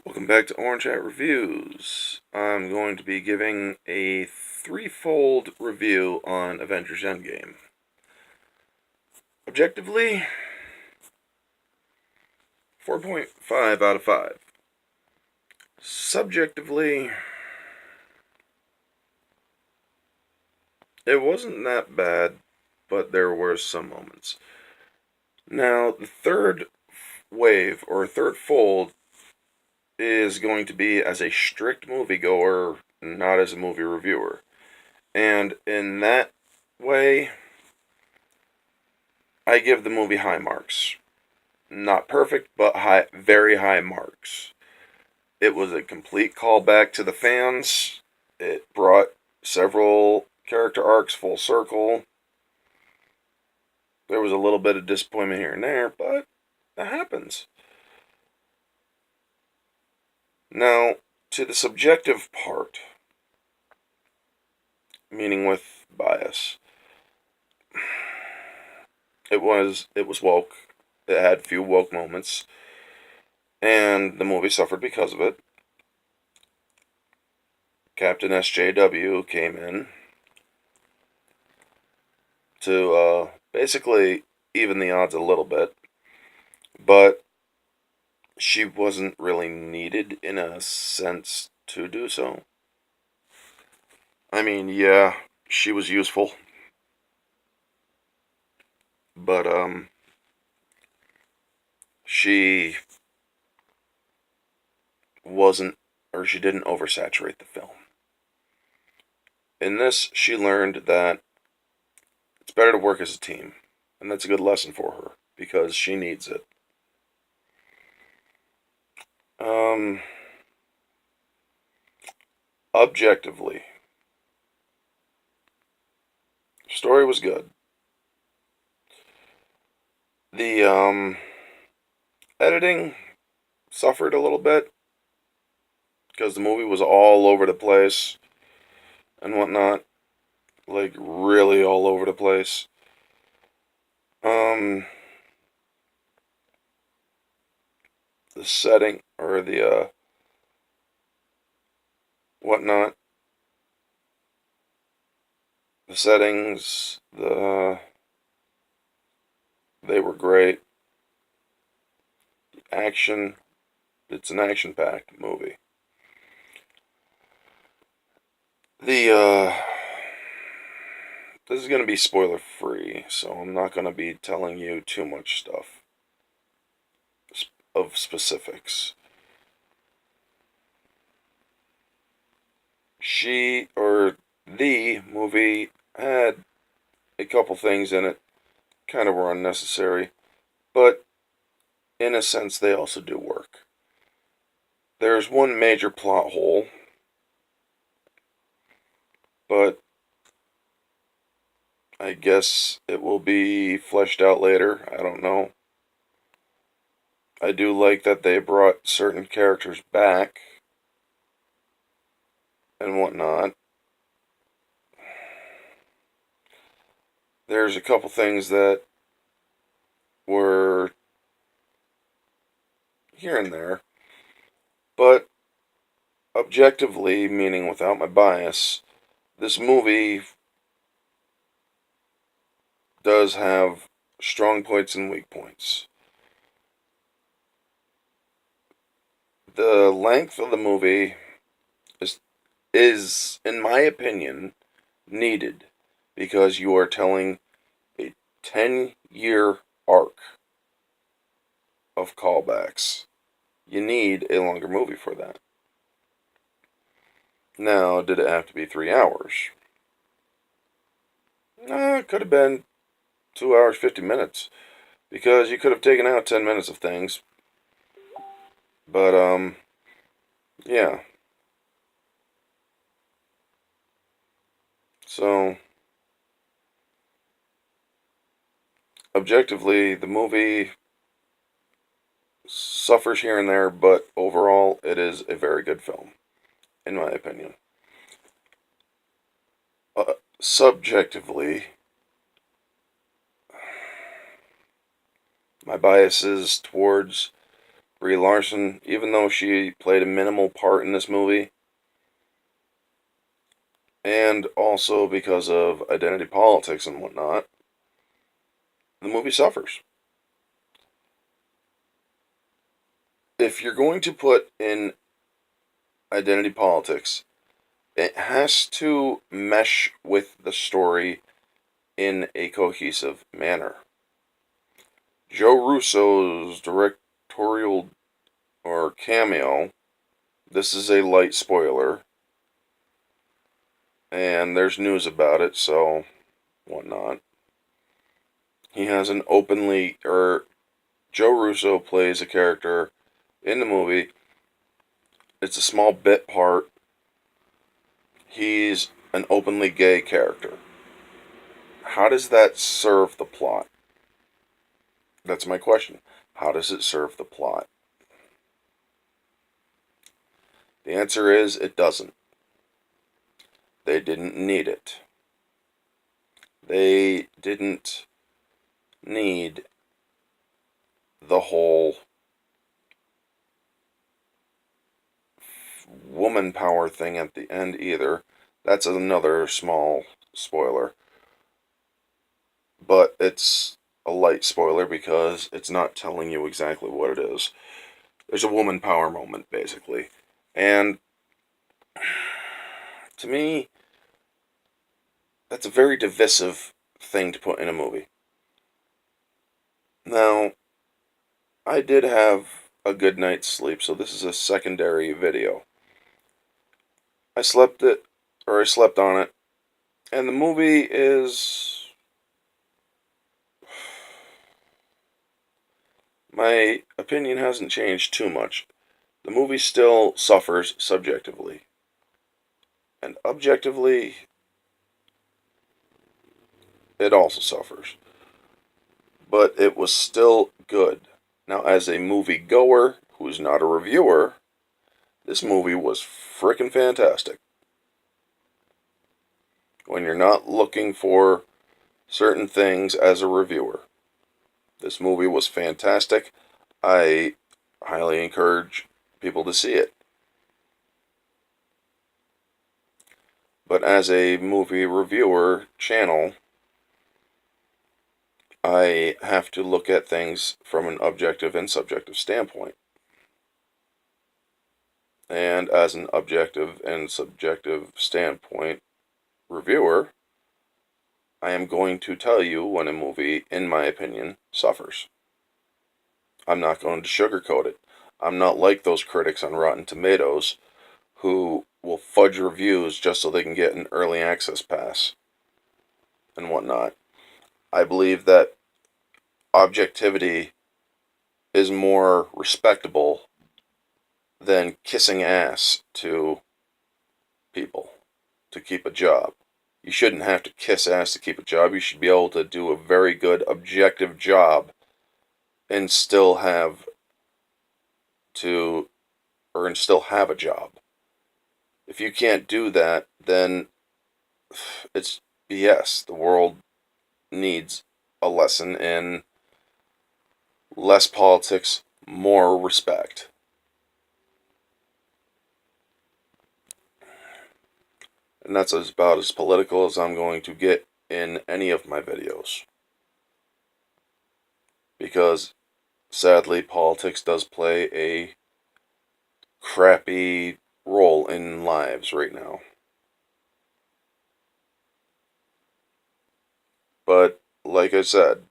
Welcome back to Orange Hat Reviews. I'm going to be giving a threefold review on Avengers Endgame. Objectively, 4.5 out of 5. Subjectively, it wasn't that bad, but there were some moments. Now, the third wave, or third fold, is going to be as a strict moviegoer, not as a movie reviewer. And in that way, I give the movie high marks. Not perfect, but high, very high marks. It was a complete callback to the fans. It brought several character arcs full circle. There was a little bit of disappointment here and there, but that happens. Now, to the subjective part, meaning with bias, it was woke. It had few woke moments, and the movie suffered because of it. Captain SJW came in to basically even the odds a little bit, but she wasn't really needed in a sense to do so. I mean, yeah, she was useful, but she wasn't, or she didn't oversaturate the film. In this, she learned that it's better to work as a team, and that's a good lesson for her because she needs it. Objectively, story was good. The editing suffered a little bit because the movie was all over the place and whatnot, like really all over the place. The setting or the whatnot, the settings, they were great. Action, it's an action-packed movie. This is going to be spoiler-free, so I'm not going to be telling you too much stuff of specifics. The movie had a couple things in it, kind of were unnecessary, but in a sense they also do work. There's one major plot hole, but I guess it will be fleshed out later. I don't know. I do like that they brought certain characters back and whatnot. There's a couple things that were here and there, but objectively, meaning without my bias, this movie does have strong points and weak points. The length of the movie is in my opinion, needed because you are telling a 10-year arc of callbacks. You need a longer movie for that. Now, did it have to be 3 hours? No, it could have been 2 hours, 50 minutes. Because you could have taken out 10 minutes of things. But, yeah. So, objectively, the movie suffers here and there, but overall, it is a very good film, in my opinion. Subjectively, my bias is towards Brie Larson, even though she played a minimal part in this movie, and also because of identity politics and whatnot, the movie suffers. If you're going to put in identity politics, it has to mesh with the story in a cohesive manner. Joe Russo's directorial or cameo, this is a light spoiler, and there's news about it, so whatnot. He has an openly, or Joe Russo plays a character in the movie. It's a small bit part. He's an openly gay character. How does that serve the plot? That's my question. How does it serve the plot? The answer is it doesn't. They didn't need it. They didn't need the whole woman power thing at the end either. That's another small spoiler. But it's a light spoiler because it's not telling you exactly what it is. There's a woman power moment, basically. And to me, that's a very divisive thing to put in a movie. Now, I did have a good night's sleep, so this is a secondary video. I slept it, or I slept on it, and the movie is. My opinion hasn't changed too much. The movie still suffers subjectively. And objectively, it also suffers. But it was still good. Now, as a moviegoer who's not a reviewer, this movie was frickin' fantastic. When you're not looking for certain things as a reviewer, this movie was fantastic. I highly encourage people to see it. But as a movie reviewer channel, I have to look at things from an objective and subjective standpoint. And as an objective and subjective standpoint reviewer, I am going to tell you when a movie, in my opinion, suffers. I'm not going to sugarcoat it. I'm not like those critics on Rotten Tomatoes who will fudge reviews just so they can get an early access pass and whatnot. I believe that objectivity is more respectable than kissing ass to people to keep a job. You shouldn't have to kiss ass to keep a job. You should be able to do a very good objective job and still have to, or and still have a job. If you can't do that, then it's BS. The world needs a lesson in less politics, more respect. And that's about as political as I'm going to get in any of my videos. Because sadly, politics does play a crappy role in lives right now. But, like I said,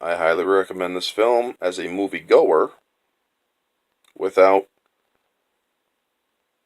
I highly recommend this film as a moviegoer without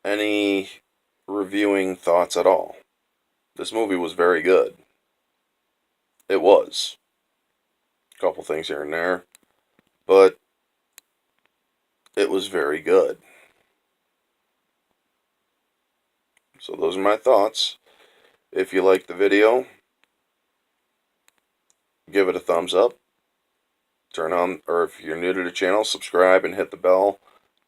any reviewing thoughts at all. This movie was very good. It was. A couple things here and there. But it was very good. So those are my thoughts. If you like the video, give it a thumbs up. Turn on, or if you're new to the channel, subscribe and hit the bell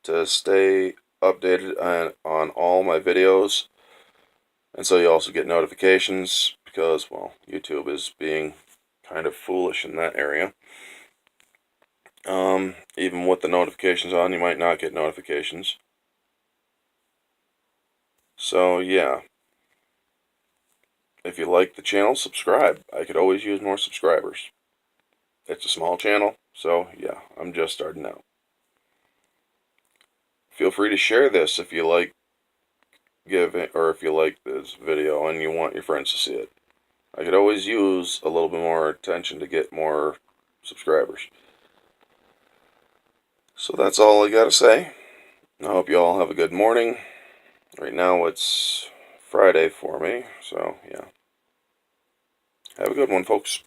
to stay updated on all my videos. And so you also get notifications because, well, YouTube is being kind of foolish in that area. Even with the notifications on, you might not get notifications. So, yeah. If you like the channel, subscribe. I could always use more subscribers. It's a small channel, so yeah, I'm just starting out. Feel free to share this if you like or if you like this video and you want your friends to see it. I could always use a little bit more attention to get more subscribers. So that's all I gotta say. I hope you all have a good morning. Right now it's Friday for me, so yeah. Have a good one, folks.